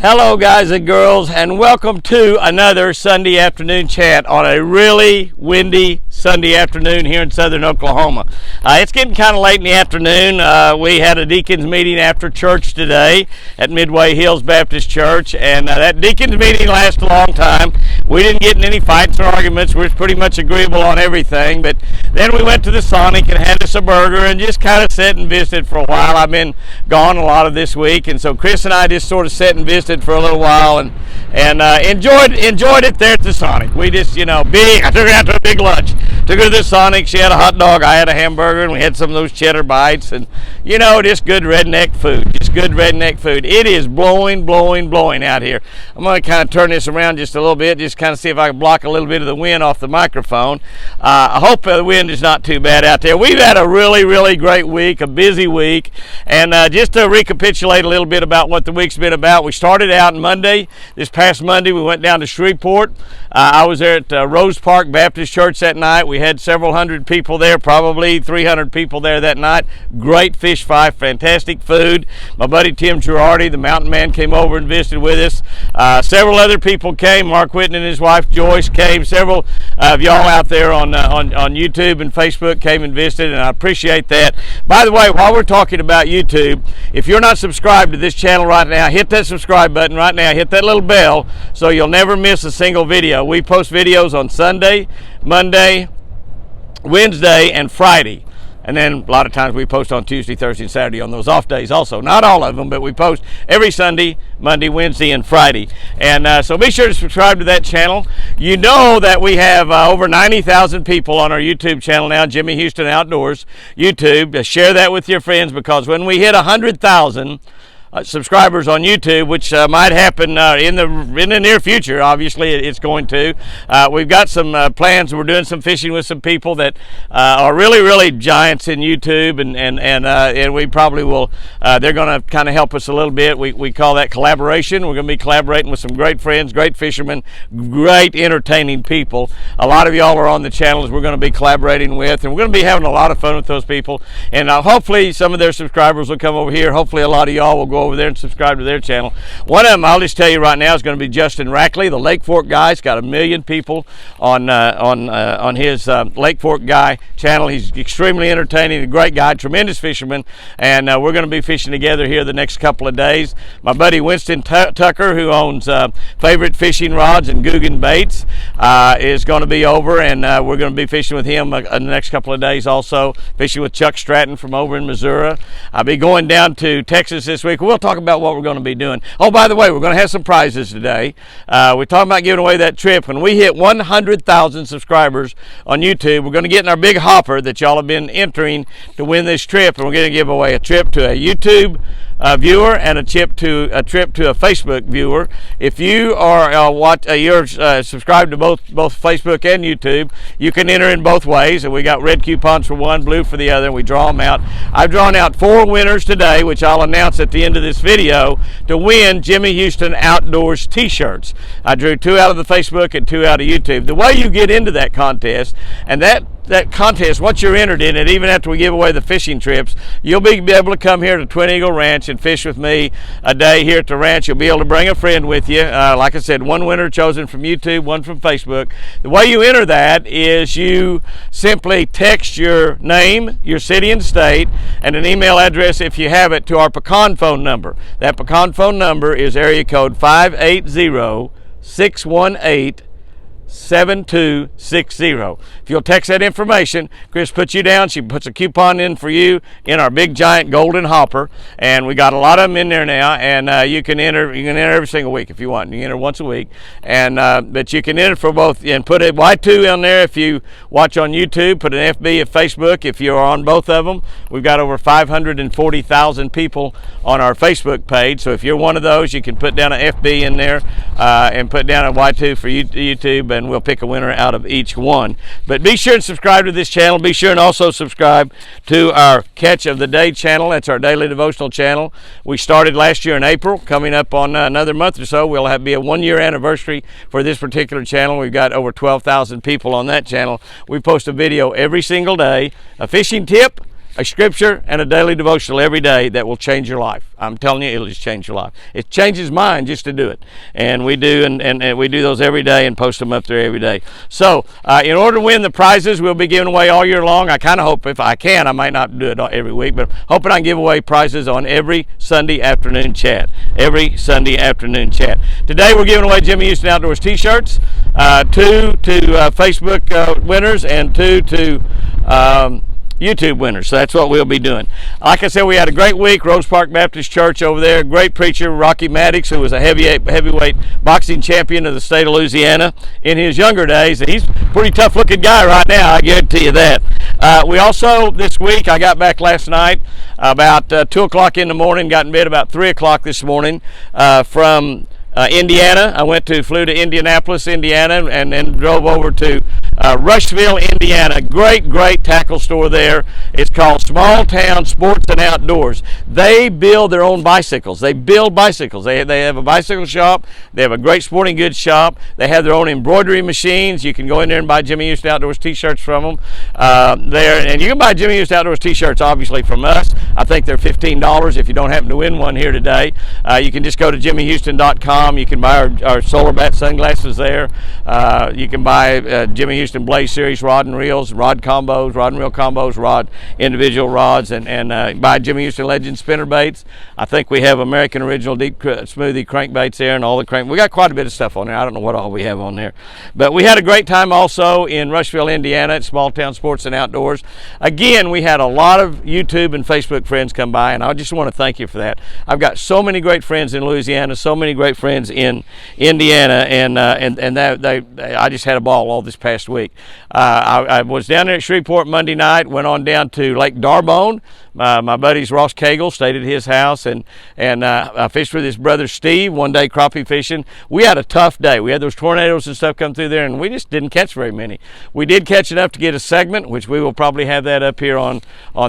Hello guys and girls, and welcome to another Sunday afternoon chat on a really windy Sunday afternoon here in southern Oklahoma. It's getting kind of late in the afternoon. We had a deacons meeting after church today at Midway Hills Baptist Church, and that deacons meeting lasted a long time. We didn't get in any fights or arguments. We were pretty much agreeable on everything, but then we went to the Sonic and had us a burger and just kind of sat and visited for a while. I've been gone a lot of this week, and so Chris and I just sort of sat and visited for a little while and enjoyed it there at the Sonic. We just, I took her out to a big lunch. Took her to the Sonic. She had a hot dog. I had a hamburger, and we had some of those cheddar bites, and just good redneck food. Just good redneck food. It is blowing out here. I'm going to kind of turn this around just a little bit, just kind of see if I can block a little bit of the wind off the microphone. I hope the wind is not too bad out there. We've had a really great week, a busy week, and just to recapitulate a little bit about what the week's been about, we started out Monday. This past Monday, we went down to Shreveport. I was there at Rose Park Baptist Church that night. We had several hundred people there, probably 300 people there that night. Great fish fry, fantastic food. My buddy Tim Girardi, the mountain man, came over and visited with us. Several other people came. Mark Whitten and his wife Joyce came. Several of y'all out there on YouTube and Facebook came and visited, and I appreciate that. By the way, while we're talking about YouTube, if you're not subscribed to this channel right now, hit that subscribe button right now. Hit that little bell so you'll never miss a single video. We post videos on Sunday, Monday, Wednesday, and Friday. And then a lot of times we post on Tuesday, Thursday, and Saturday on those off days also. Not all of them, but we post every Sunday, Monday, Wednesday, and Friday. And so be sure to subscribe to that channel. You know that we have over 90,000 people on our YouTube channel now, Jimmy Houston Outdoors YouTube. Share that with your friends, because when we hit 100,000 subscribers on YouTube, which might happen in the near future. Obviously, it's going to. We've got some plans. We're doing some fishing with some people that are really giants in YouTube, and we probably will. They're going to kind of help us a little bit. We call that collaboration. We're going to be collaborating with some great friends, great fishermen, great entertaining people. A lot of y'all are on the channels we're going to be collaborating with, and we're going to be having a lot of fun with those people. And hopefully, some of their subscribers will come over here. Hopefully, a lot of y'all will go over there and subscribe to their channel. One of them, I'll just tell you right now, is going to be Justin Rackley, the Lake Fork guy. He's got 1 million people on his Lake Fork guy channel. He's extremely entertaining, a great guy, tremendous fisherman, and we're going to be fishing together here the next couple of days. My buddy Winston Tucker, who owns Favorite Fishing Rods and Guggen Baits, is going to be over, and we're going to be fishing with him the next couple of days also, fishing with Chuck Stratton from over in Missouri. I'll be going down to Texas this week. We'll talk about what we're going to be doing. Oh, by the way, we're going to have some prizes today. We're talking about giving away that trip. When we hit 100,000 subscribers on YouTube, we're going to get in our big hopper that y'all have been entering to win this trip, and we're going to give away a trip to a YouTube viewer and a trip to a Facebook viewer. If you are you're subscribed to both Facebook and YouTube, you can enter in both ways, and we got red coupons for one, blue for the other, and we draw them out. I've drawn out 4 winners today, which I'll announce at the end of this video, to win Jimmy Houston Outdoors T-shirts. I drew 2 out of the Facebook and 2 out of YouTube. The way you get into that contest, and that contest, once you're entered in it, even after we give away the fishing trips, you'll be able to come here to Twin Eagle Ranch and fish with me a day here at the ranch. You'll be able to bring a friend with you. Like I said, 1 winner chosen from YouTube, 1 from Facebook. The way you enter that is you simply text your name, your city and state, and an email address if you have it, to our pecan phone number. That pecan phone number is area code 580-618-7260. If you'll text that information, Chris puts you down. She puts a coupon in for you in our big giant golden hopper, and we got a lot of them in there now. And you can enter every single week if you want. You can enter once a week, and but you can enter for both, and put a Y2 on there if you watch on YouTube. Put an FB at Facebook if you're on both of them. We've got over 540,000 people on our Facebook page, so if you're one of those, you can put down an FB in there and put down a Y2 for YouTube, and we'll pick a winner out of each one. But be sure and subscribe to this channel. Be sure and also subscribe to our Catch of the Day channel. That's our daily devotional channel. We started last year in April. Coming up on another month or so, we'll be a 1-year anniversary for this particular channel. We've got over 12,000 people on that channel. We post a video every single day, a fishing tip, a scripture and a daily devotional every day that will change your life. I'm telling you, it'll just change your life. It changes mine just to do it. And we do, and we do those every day and post them up there every day. So in order to win the prizes we'll be giving away all year long, I kind of hope, if I can, I might not do it every week, but hoping I can give away prizes on every Sunday afternoon chat. Every Sunday afternoon chat. Today we're giving away Jimmy Houston Outdoors T-shirts, 2 to Facebook winners and 2 to YouTube winners. So that's what we'll be doing. Like I said, we had a great week. Rose Park Baptist Church over there. Great preacher, Rocky Maddox, who was a heavyweight boxing champion of the state of Louisiana in his younger days. And he's a pretty tough looking guy right now, I guarantee you that. We also, this week, I got back last night about 2 o'clock in the morning, got in bed about 3 o'clock this morning from Indiana. Flew to Indianapolis, Indiana, and then drove over to Rushville, Indiana. Great tackle store there. It's called Small Town Sports and Outdoors. They build their own bicycles. They build bicycles. They have a bicycle shop. They have a great sporting goods shop. They have their own embroidery machines. You can go in there and buy Jimmy Houston Outdoors T-shirts from them there. And you can buy Jimmy Houston Outdoors T-shirts, obviously, from us. I think they're $15 if you don't happen to win one here today. You can just go to jimmyhouston.com. You can buy our solar bat sunglasses there. You can buy Jimmy Houston Blaze Series rod and reels, rod and reel combos, individual rods, and buy Jimmy Houston Legend spinner baits. I think we have American Original Deep Smoothie crankbaits there, and all the crank. We got quite a bit of stuff on there. I don't know what all we have on there, but we had a great time also in Rushville, Indiana, at Small Town Sports and Outdoors. Again, we had a lot of YouTube and Facebook friends come by, and I just want to thank you for that. I've got so many great friends in Louisiana, so many great friends in Indiana, and I just had a ball all this past week. I was down there at Shreveport Monday night, went on down to Lake Darbone. My buddies Ross Cagle stayed at his house, and I fished with his brother Steve one day crappie fishing. We had a tough day. We had those tornadoes and stuff come through there, and we just didn't catch very many. We did catch enough to get a segment, which we will probably have that up here on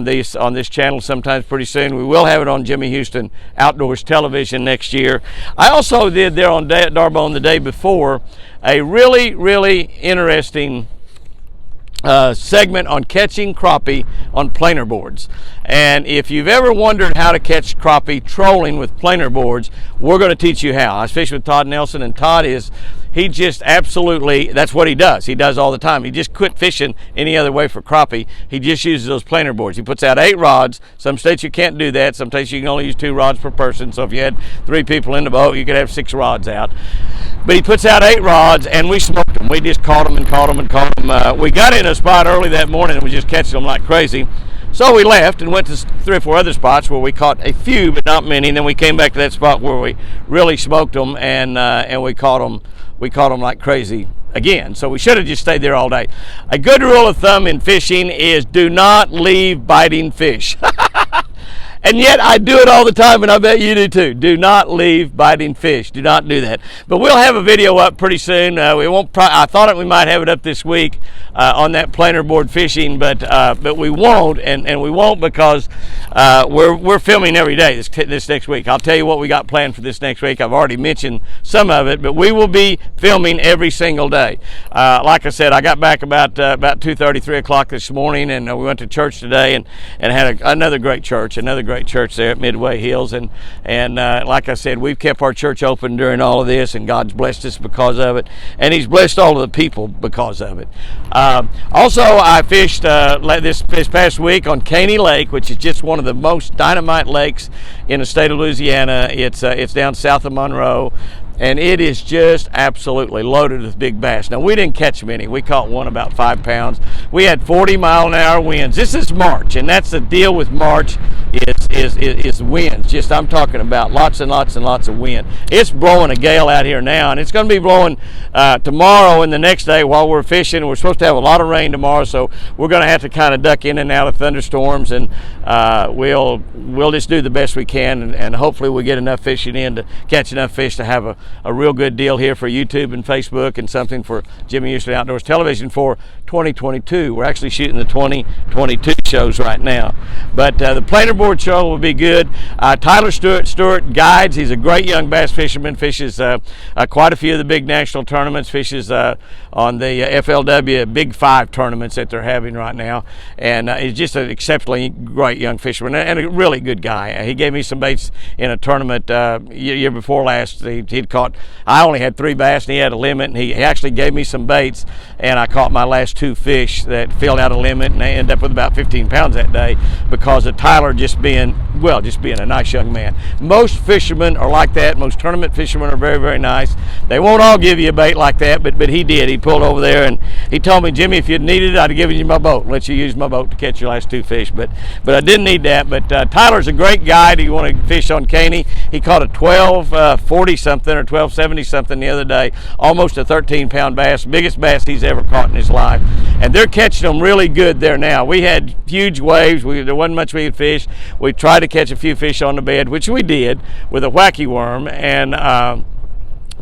this channel sometimes pretty soon. We will have it on Jimmy Houston Outdoors Television next year. I also did there on Darbone the day before a really interesting segment on catching crappie on planer boards. And if you've ever wondered how to catch crappie trolling with planer boards, we're going to teach you how. I was fishing with Todd Nelson, and Todd he just absolutely, that's what he does. He does all the time. He just quit fishing any other way for crappie. He just uses those planer boards. He puts out 8 rods. Some states you can't do that. Some states you can only use 2 rods per person. So if you had 3 people in the boat, you could have 6 rods out. But he puts out 8 rods, and we smoked them. We just caught them. We got in a spot early that morning and was just catching them like crazy. So we left and went to 3 or 4 other spots where we caught a few, but not many. And then we came back to that spot where we really smoked them, and we caught them. We caught them like crazy again. So we should have just stayed there all day. A good rule of thumb in fishing is do not leave biting fish. And yet I do it all the time, and I bet you do too. Do not leave biting fish. Do not do that. But we'll have a video up pretty soon. We won't. I thought we might have it up this week on that planer board fishing, but we won't, and we won't because we're filming every day this next week. I'll tell you what we got planned for this next week. I've already mentioned some of it, but we will be filming every single day. Like I said, I got back about 2:30, 3 o'clock this morning, and we went to church today and had another great church there at Midway Hills, and like I said, we've kept our church open during all of this, and God's blessed us because of it, and He's blessed all of the people because of it. Also, I fished this past week on Caney Lake, which is just one of the most dynamite lakes in the state of Louisiana. It's down south of Monroe, and it is just absolutely loaded with big bass. Now, we didn't catch many. We caught one about 5 pounds. We had 40-mile-an-hour winds. This is March, and that's the deal with March is winds. Just, I'm talking about lots and lots and lots of wind. It's blowing a gale out here now, and it's going to be blowing tomorrow and the next day while we're fishing. We're supposed to have a lot of rain tomorrow, so we're going to have to kind of duck in and out of thunderstorms, and we'll just do the best we can, and hopefully we get enough fishing in to catch enough fish to have a real good deal here for YouTube and Facebook, and something for Jimmy Houston Outdoors Television for 2022. We're actually shooting the 2022 shows right now. But the planer board show will be good. Tyler Stewart guides. He's a great young bass fisherman, fishes quite a few of the big national tournaments, fishes on the FLW Big Five tournaments that they're having right now. And he's just an exceptionally great young fisherman and a really good guy. He gave me some baits in a tournament year before last. He'd caught, I only had 3 bass and he had a limit, and he actually gave me some baits, and I caught my last 2 fish that filled out a limit, and I ended up with about 15 pounds that day because of Tyler just being a nice young man. Most fishermen are like that. Most tournament fishermen are very, very nice. They won't all give you a bait like that, but he did. He pulled over there and he told me, Jimmy, if you'd needed it, I'd have given you my boat, let you use my boat to catch your last 2 fish. But I didn't need that. But Tyler's a great guide. He wanted to fish on Caney. He caught a 1240 something or 1270 something the other day, almost a 13-pound bass, biggest bass he's ever caught in his life. And they're catching them really good there now. We had huge waves. There wasn't much we could fish. We tried to catch a few fish on the bed, which we did with a wacky worm, and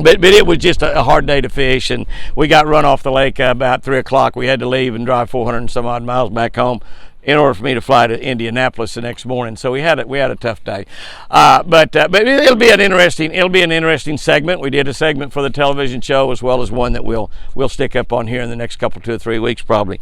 but it was just a hard day to fish, and we got run off the lake about 3 o'clock. We had to leave and drive 400 and some odd miles back home in order for me to fly to Indianapolis the next morning. So we had a tough day, but it'll be an interesting segment. We did a segment for the television show as well as one that we'll stick up on here in the next couple 2 or 3 weeks probably.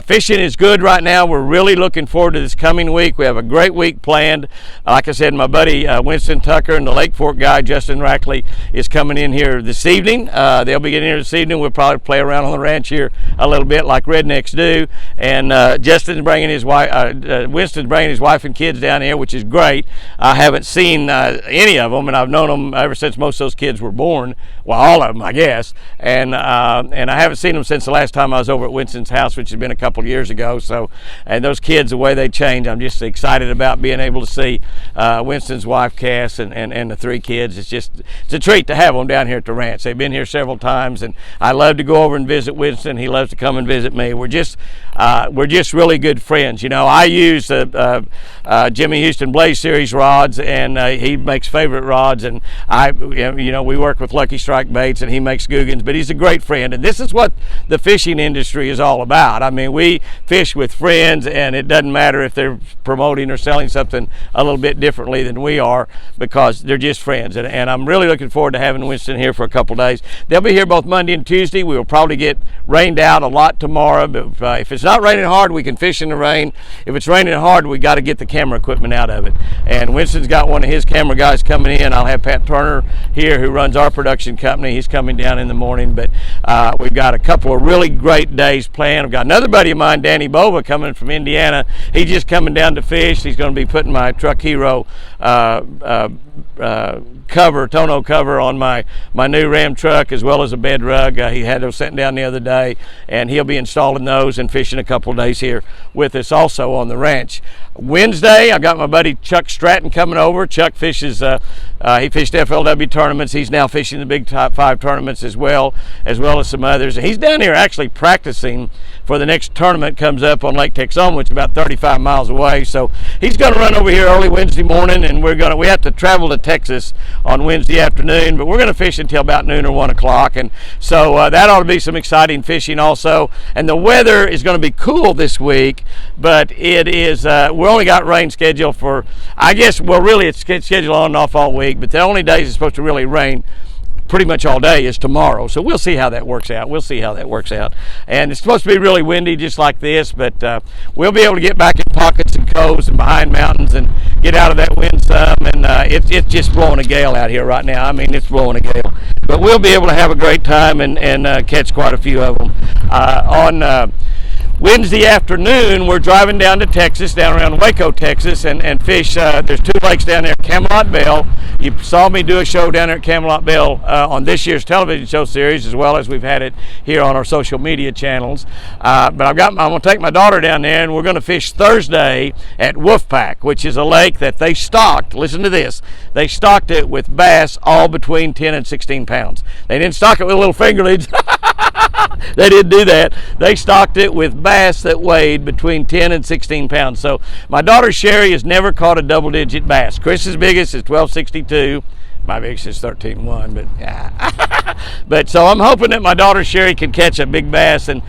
Fishing is good right now. We're really looking forward to this coming week. We have a great week planned. Like I said, my buddy Winston Tucker and the Lake Fork guy Justin Rackley is coming in here this evening. They'll be getting here this evening. We'll probably play around on the ranch here a little bit like rednecks do, and Justin's bringing his wife, Winston's bringing his wife and kids down here, which is great. I haven't seen any of them, and I've known them ever since most of those kids were born. Well, all of them, I guess. And I haven't seen them since the last time I was over at Winston's house, which has been a couple of years ago. So, and those kids, the way they change, I'm just excited about being able to see Winston's wife, Cass, and the 3 kids. It's a treat to have them down here at the ranch. They've been here several times, and I love to go over and visit Winston. He loves to come and visit me. We're just really good friends. You know, I use Jimmy Houston Blaze Series rods, and he makes favorite rods, and we work with Lucky Strike baits, and he makes Googans, but he's a great friend, and this is what the fishing industry is all about. I mean, we fish with friends, and it doesn't matter if they're promoting or selling something a little bit differently than we are, because they're just friends, and I'm really looking forward to having Winston here for a couple days. They'll be here both Monday and Tuesday. We will probably get rained out a lot tomorrow, but if it's not raining hard, we can fish in the rain. If it's raining hard, we got to get the camera equipment out of it. And Winston's got one of his camera guys coming in. I'll have Pat Turner here, who runs our production company. He's coming down in the morning. But we've got a couple of really great days planned. I've got another buddy of mine, Danny Bova, coming from Indiana. He's just coming down to fish. He's going to be putting my Truck Hero tonneau cover on my new Ram truck, as well as a bed rug. He had those sent down the other day, and he'll be installing those and fishing a couple of days here with us also on the ranch. Wednesday, I got my buddy Chuck Stratton coming over. Chuck fishes, he fished FLW tournaments. He's now fishing the Big Top 5 tournaments as well as some others. And he's down here actually practicing for the next tournament comes up on Lake Texoma, which is about 35 miles away. So he's going to run over here early Wednesday morning, and we have to travel to Texas on Wednesday afternoon, but we're going to fish until about noon or 1 o'clock. And so that ought to be some exciting fishing also. And the weather is going to be cool this week, but it is, we only got rain scheduled for, I guess, well, really it's scheduled on and off all week, but the only days it's supposed to really rain pretty much all day is tomorrow. So we'll see how that works out. And it's supposed to be really windy just like this, but we'll be able to get back in pockets and coves and behind mountains and get out of that wind some. And it's just blowing a gale out here right now. I mean, it's blowing a gale. But we'll be able to have a great time and catch quite a few of them. On Wednesday afternoon, we're driving down to Texas, down around Waco, Texas, and fish. There's 2 lakes down there, Camelot Bell. You saw me do a show down there at Camelot Bell on this year's television show series, as well as we've had it here on our social media channels. But I'm going to take my daughter down there, and we're going to fish Thursday at Wolfpack, which is a lake that they stocked. Listen to this. They stocked it with bass all between 10 and 16 pounds. They didn't stock it with little fingerlings. They didn't do that. They stocked it with bass that weighed between 10 and 16 pounds. So my daughter Sherry has never caught a double-digit bass. Chris's biggest is 1262. My biggest is 13.1, but yeah. But so I'm hoping that my daughter Sherry can catch a big bass, and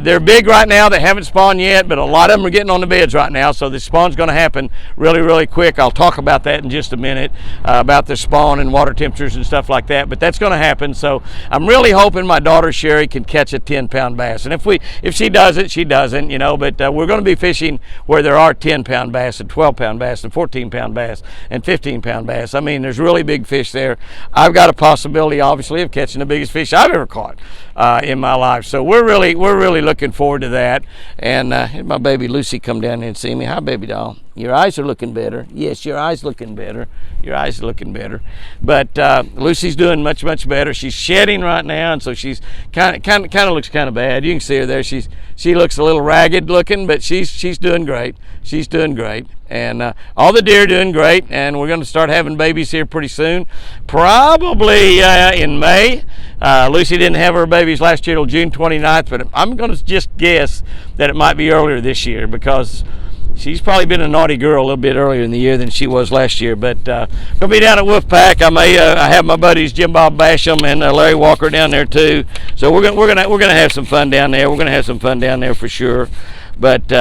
they're big right now. They haven't spawned yet, but a lot of them are getting on the beds right now, so the spawn's going to happen really, really quick. I'll talk about that in just a minute, about the spawn and water temperatures and stuff like that, but that's going to happen. So I'm really hoping my daughter Sherry can catch a 10-pound bass, and if she doesn't, she doesn't, but we're going to be fishing where there are 10-pound bass and 12-pound bass and 14-pound bass and 15-pound bass. I mean, there's really big fish there. I've got a possibility, obviously, of catching the biggest fish I've ever caught in my life. So we're really looking forward to that. And my baby Lucy come down here and see me. Hi, baby doll. Your eyes are looking better. Yes, your eyes looking better. Your eyes are looking better. But Lucy's doing much better. She's shedding right now, and so she's kind of looks kind of bad. You can see her there. She looks a little ragged looking, but she's doing great. She's doing great. And all the deer are doing great, and we're going to start having babies here pretty soon, probably in May. Lucy didn't have her babies last year till June 29th, but I'm going to just guess that it might be earlier this year, because she's probably been a naughty girl a little bit earlier in the year than she was last year. But gonna be down at Wolfpack. I have my buddies Jim Bob Basham and Larry Walker down there too. So we're gonna have some fun down there. We're gonna have some fun down there for sure. But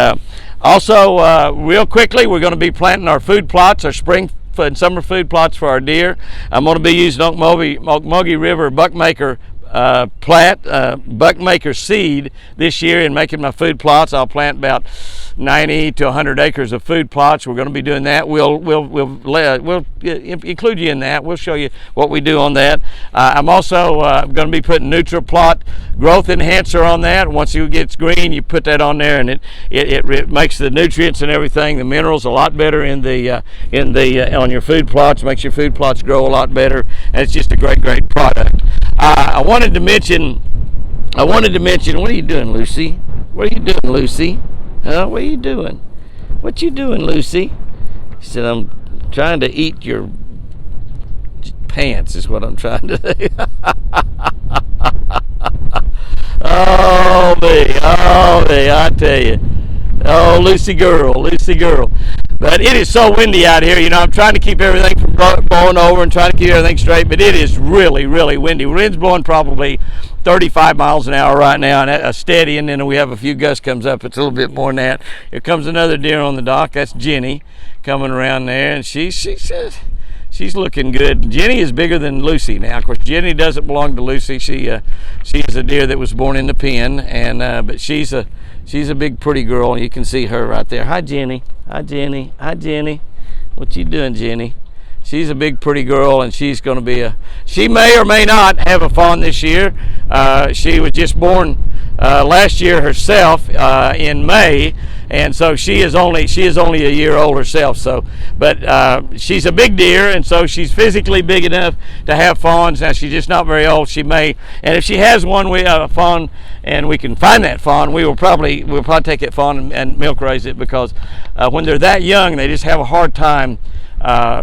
also, real quickly, we're going to be planting our food plots, our spring and summer food plots for our deer. I'm going to be using Ocmulgee River Buckmaker Buckmaker seed this year in making my food plots. I'll plant about 90 to 100 acres of food plots. We're going to be doing that. We'll include you in that. We'll show you what we do on that. I'm also going to be putting NutriPlot growth enhancer on that. Once it gets green, you put that on there, and it makes the nutrients and everything, the minerals, a lot better on your food plots. Makes your food plots grow a lot better, and it's just a great product. I wanted to mention. What are you doing, Lucy? What are you doing, Lucy? What are you doing? What you doing, Lucy? She said, I'm trying to eat your pants is what I'm trying to do. Oh, me, I tell you. Oh, Lucy girl. But it is so windy out here. I'm trying to keep everything from blowing over and trying to keep everything straight, but it is really windy. Wind's blowing probably 35 miles an hour right now, and a steady, and then we have a few gusts comes up. It's a little bit more than that. Here comes another deer on the dock. That's Jenny coming around there, and she's looking good. Jenny is bigger than Lucy now. Of course, Jenny doesn't belong to Lucy. She is a deer that was born in the pen, and but she's a big pretty girl, and you can see her right there. Hi, Jenny. Hi, Jenny. What you doing, Jenny? She's a big pretty girl, and she's going to be she may or may not have a fawn this year. She was just born last year herself in May, and so she is only a year old herself. So, but she's a big deer, and so she's physically big enough to have fawns. Now she's just not very old. She may, and if she has one, a fawn, and we can find that fawn, we'll probably take that fawn and milk raise it, because when they're that young, they just have a hard time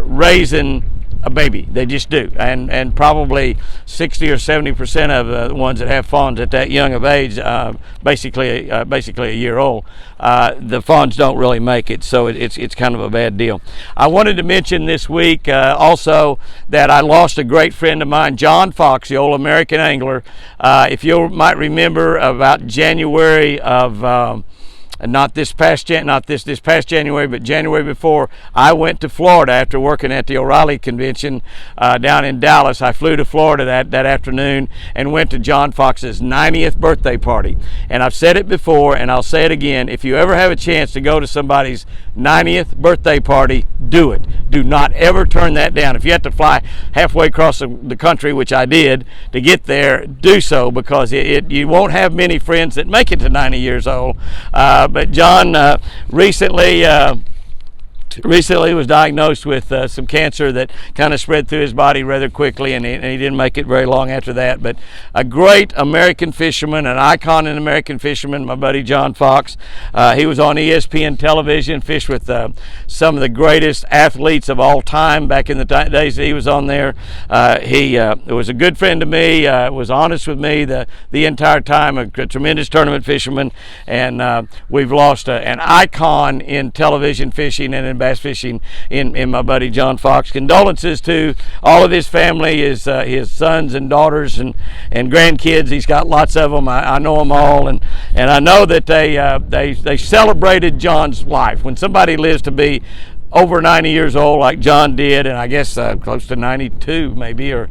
raising a baby. They just do, and probably 60 or 70% of the ones that have fawns at that young of age, basically a year old, the fawns don't really make it, so it's kind of a bad deal. I wanted to mention this week also that I lost a great friend of mine, John Fox, the old American angler. If you might remember, about January of not this past January, but January before, I went to Florida after working at the O'Reilly convention down in Dallas. I flew to Florida that afternoon and went to John Fox's 90th birthday party. And I've said it before, and I'll say it again: if you ever have a chance to go to somebody's 90th birthday party, do it. Do not ever turn that down. If you have to fly halfway across the country, which I did, to get there, do so, because you won't have many friends that make it to 90 years old. But John recently was diagnosed with some cancer that kind of spread through his body rather quickly, and he didn't make it very long after that. But a great American fisherman, an icon in American fisherman, my buddy John Fox. He was on ESPN television, fished with some of the greatest athletes of all time back in the days that he was on there. He was a good friend to me, was honest with me the entire time, a tremendous tournament fisherman, and we've lost an icon in television fishing and in bass fishing in my buddy John Fox. Condolences to all of his family, his sons and daughters and grandkids. He's got lots of them. I know them all, and I know that they celebrated John's life. When somebody lives to be over 90 years old like John did, and I guess close to 92 maybe, or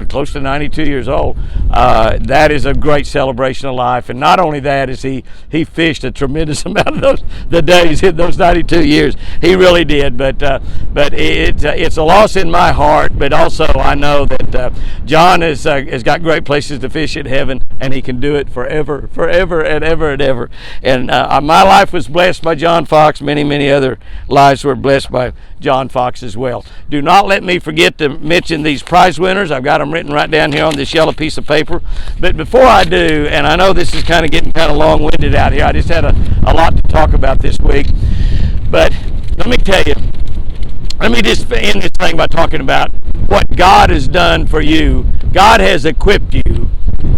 close to 92 years old. That is a great celebration of life, and not only that is he fished a tremendous amount of the days in those 92 years. He really did, but it's a loss in my heart. But also I know that John has got great places to fish in heaven, and he can do it forever and ever and ever. And my life was blessed by John Fox. Many other lives were blessed by John Fox as well. Do not let me forget to mention these prize winners. I've got them written right down here on this yellow piece of paper. But before I do, and I know this is kind of getting kind of long-winded out here, I just had a lot to talk about this week. But let me tell you, let me just end this thing by talking about what God has done for you. God has equipped you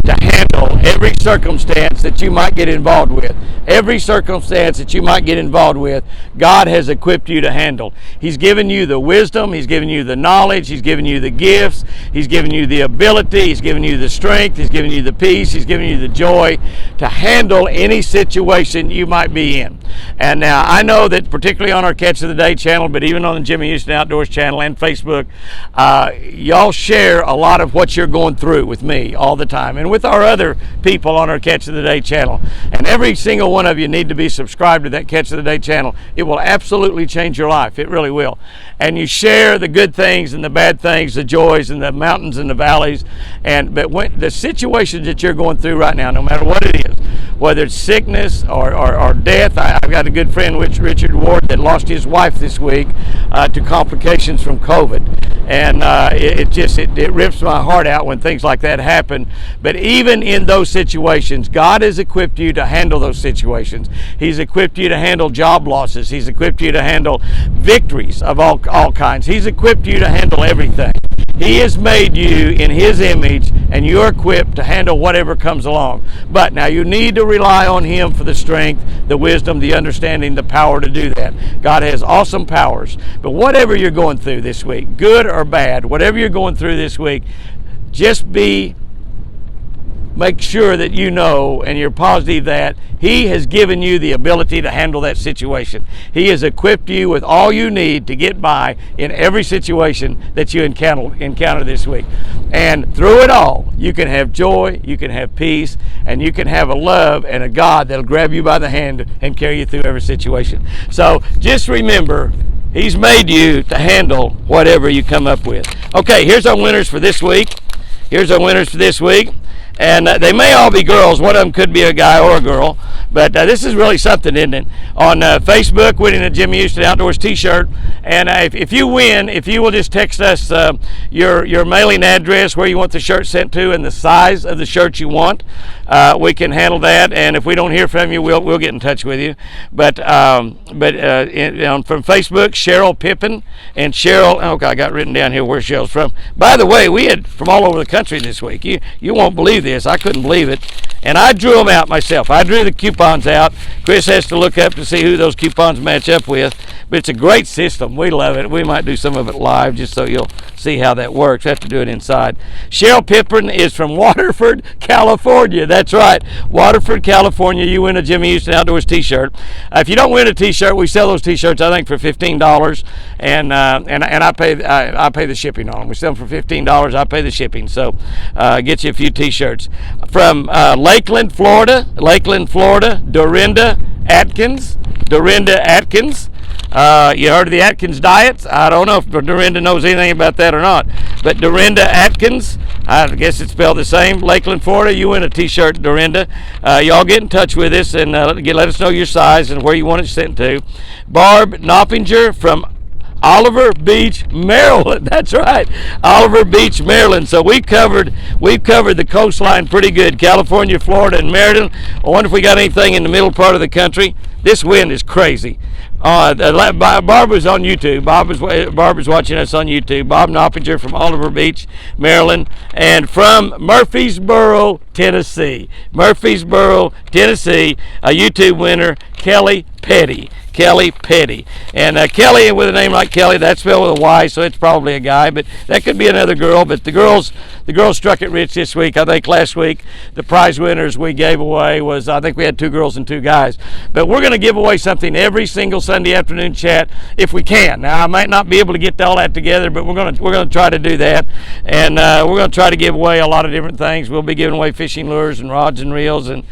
to handle every circumstance that you might get involved with. Every circumstance that you might get involved with, God has equipped you to handle. He's given you the wisdom, He's given you the knowledge, He's given you the gifts, He's given you the ability, He's given you the strength, He's given you the peace, He's given you the joy to handle any situation you might be in. And now I know that particularly on our Catch of the Day channel, but even on the Jimmy Houston Outdoors channel and Facebook, y'all share a lot of what you're going through with me all the time, and with our other people on our Catch of the Day channel. And every single one of you need to be subscribed to that Catch of the Day channel. It will absolutely change your life. It really will. And you share the good things and the bad things, the joys and the mountains and the valleys. But when the situations that you're going through right now, no matter what it is, whether it's sickness or death, I've got a good friend, Richard Ward, that lost his wife this week to complications from COVID. And it rips my heart out when things like that happen. But even in those situations, God has equipped you to handle those situations. He's equipped you to handle job losses. He's equipped you to handle victories of all kinds. He's equipped you to handle everything. He has made you in His image, and you're equipped to handle whatever comes along. But now you need to rely on Him for the strength, the wisdom, the understanding, the power to do that. God has awesome powers. But whatever you're going through this week, good or bad, whatever you're going through this week, just make sure that you know and you're positive that He has given you the ability to handle that situation. He has equipped you with all you need to get by in every situation that you encounter this week. And through it all, you can have joy, you can have peace, and you can have a love and a God that'll grab you by the hand and carry you through every situation. So just remember, He's made you to handle whatever you come up with. Okay, here's our winners for this week. And they may all be girls. One of them could be a guy or a girl. But this is really something, isn't it? On Facebook, winning a Jimmy Houston Outdoors t-shirt. And if you win, if you will just text us your mailing address, where you want the shirt sent to, and the size of the shirt you want, we can handle that. And if we don't hear from you, we'll get in touch with you. But from Facebook, Cheryl Pippin and Cheryl. Okay, I got written down here where Cheryl's from. By the way, we had from all over the country this week. You won't believe this. I couldn't believe it. And I drew them out myself. I drew the coupons out. Chris has to look up to see who those coupons match up with. But it's a great system. We love it. We might do some of it live just so you'll see how that works. We have to do it inside. Cheryl Pippin is from Waterford, California. That's right. Waterford, California. You win a Jimmy Houston Outdoors t-shirt. If you don't win a t-shirt, we sell those t-shirts, I think, for $15. And I pay the shipping on them. We sell them for $15. I pay the shipping. So get you a few t-shirts. From Lakeland, Florida, Dorinda Atkins. You heard of the Atkins diet? I don't know if Dorinda knows anything about that or not. But Dorinda Atkins, I guess it's spelled the same. Lakeland, Florida, you win a t-shirt, Dorinda. Y'all get in touch with us and let us know your size and where you want it sent to. Barb Knoppinger from Oliver Beach, Maryland. That's right, Oliver Beach, Maryland. So we've covered the coastline pretty good. California, Florida, and Maryland. I wonder if we got anything in the middle part of the country. This wind is crazy. Barb was on YouTube. Barb was watching us on YouTube. Bob Knoppinger from Oliver Beach, Maryland, and from Murfreesboro, Tennessee. A YouTube winner, Kelly Petty. Kelly Petty. And Kelly with a name like Kelly, that's spelled with a Y, so it's probably a guy, but that could be another girl. But the girls struck it rich this week. I think last week the prize winners we gave away was, I think we had 2 girls and 2 guys. But we're going to give away something every single Sunday afternoon chat if we can. Now I might not be able to get all that together, but we're going to try to do that. And we're going to try to give away a lot of different things. We'll be giving away fishing lures and rods and reels and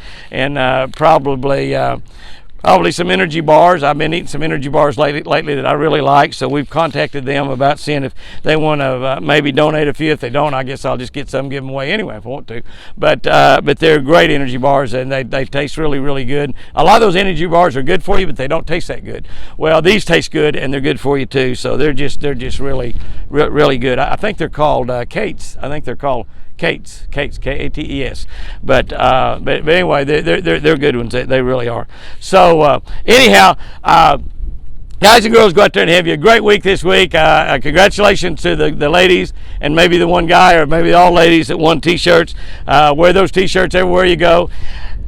probably some energy bars. I've been eating some energy bars lately that I really like, so we've contacted them about seeing if they want to maybe donate a few. If they don't, I guess I'll just get some, give them away anyway if I want to. But they're great energy bars, and they taste really, really good. A lot of those energy bars are good for you, but they don't taste that good. Well, these taste good, and they're good for you too. So they're just really, really good. I think they're called Kates. I think they're called Kates, K-A-T-E-S. But anyway, they're good ones. They really are. So anyhow, guys and girls, go out there and have you a great week this week. Congratulations to the ladies and maybe the one guy or maybe all ladies that won T-shirts. Wear those T-shirts everywhere you go.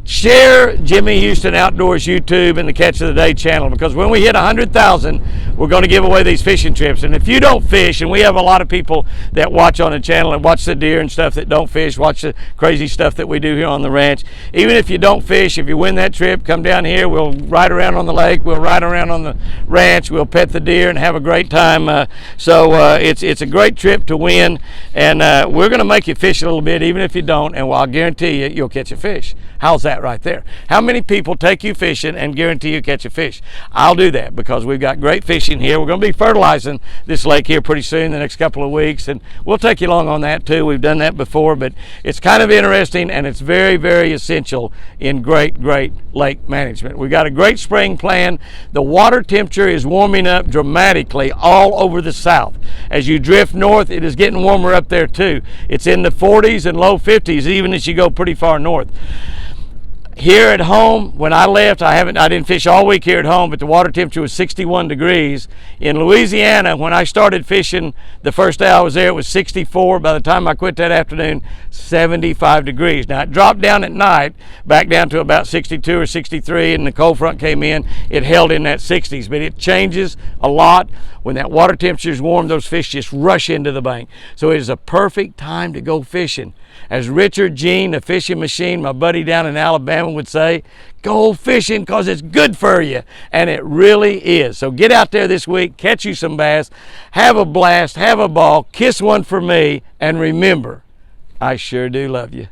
Share Jimmy Houston Outdoors YouTube and the Catch of the Day channel, because when we hit 100,000, we're going to give away these fishing trips. And if you don't fish, and we have a lot of people that watch on the channel and watch the deer and stuff that don't fish, watch the crazy stuff that we do here on the ranch. Even if you don't fish, if you win that trip, come down here. We'll ride around on the lake. We'll ride around on the ranch. We'll pet the deer and have a great time. So it's a great trip to win. And we're going to make you fish a little bit, even if you don't. And I'll guarantee you'll catch a fish. How's that right there? How many people take you fishing and guarantee you catch a fish? I'll do that because we've got great fishing here. We're going to be fertilizing this lake here pretty soon, the next couple of weeks, and we'll take you along on that too. We've done that before, but it's kind of interesting, and it's very, very essential in great lake management. We've got a great spring plan. The water temperature is warming up dramatically all over the south. As you drift north, it is getting warmer up there too. It's in the 40s and low 50s even as you go pretty far north. Here at home, when I left, I didn't fish all week here at home, but the water temperature was 61 degrees. In Louisiana, when I started fishing, the first day I was there, it was 64. By the time I quit that afternoon, 75 degrees. Now, it dropped down at night, back down to about 62 or 63, and the cold front came in. It held in that 60s, but it changes a lot. When that water temperature is warm, those fish just rush into the bank. So it is a perfect time to go fishing. As Richard Jean, the fishing machine, my buddy down in Alabama, would say, go fishing because it's good for you. And it really is. So get out there this week, catch you some bass, have a blast, have a ball, kiss one for me, and remember, I sure do love you.